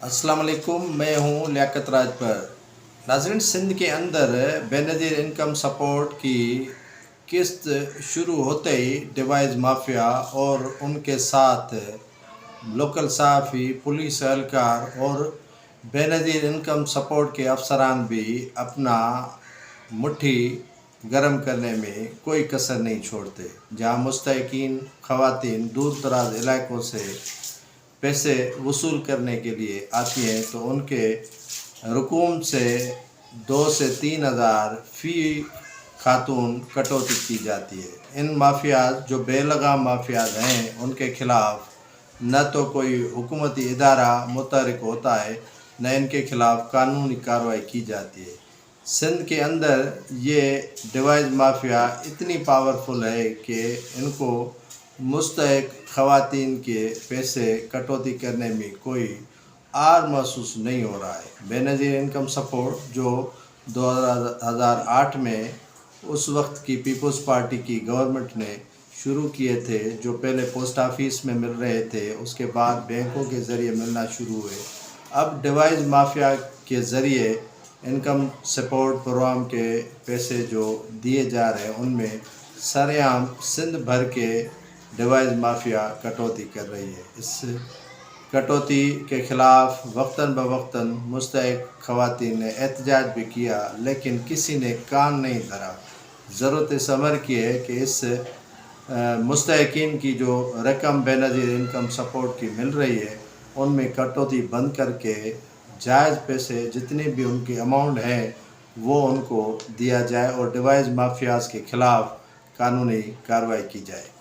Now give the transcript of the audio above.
अस्सलाम वालेकुम, मैं हूँ लियाकत राजपर। नाज़रीन, सिंध के अंदर बेनज़ीर इनकम सपोर्ट की किस्त शुरू होते ही डिवाइस माफिया और उनके साथ लोकल सहाफ़ी, पुलिस एहलकार और बेनज़ीर इनकम सपोर्ट के अफसरान भी अपना मुट्ठी गर्म करने में कोई कसर नहीं छोड़ते। जहाँ मुस्तहिकीन ख़वातीन दूर दराज इलाकों से पैसे वसूल करने के लिए आती हैं तो उनके रकूम से 2 से 3 हज़ार फ़ी खातून कटौती की जाती है। इन माफियाज जो बेलगाम माफियाज हैं उनके खिलाफ न तो कोई हुकूमती इदारा मुतहरिक होता है, न इनके खिलाफ कानूनी कार्रवाई की जाती है। सिंध के अंदर ये डिवाइस माफिया इतनी पावरफुल है कि इनको मुस्तहिक ख़वातीन के पैसे कटौती करने में कोई आर महसूस नहीं हो रहा है। बेनज़ीर इनकम सपोर्ट जो 2008 में उस वक्त की पीपल्स पार्टी की गवर्नमेंट ने शुरू किए थे, जो पहले पोस्ट ऑफिस में मिल रहे थे, उसके बाद बैंकों के ज़रिए मिलना शुरू हुए। अब डिवाइस माफिया के ज़रिए इनकम सपोर्ट प्रोग्राम के पैसे जो दिए जा रहे हैं उनमें सरेआम सिंध भर के डिवाइस माफिया कटौती कर रही है। इस कटौती के ख़िलाफ़ वक्तन बवक्तन मुस्तहिक ख़वातीन ने एहतजाज भी किया, लेकिन किसी ने कान नहीं धरा। ज़रूरत इस अमर की है कि इस मुस्तहिकीन की जो रकम बेनज़ीर इनकम सपोर्ट की मिल रही है उनमें कटौती बंद करके जायज़ पैसे जितने भी उनकी अमाउंट है वो उनको दिया जाए और डिवाइस माफियाज़ के ख़िलाफ़ कानूनी कार्रवाई की जाए।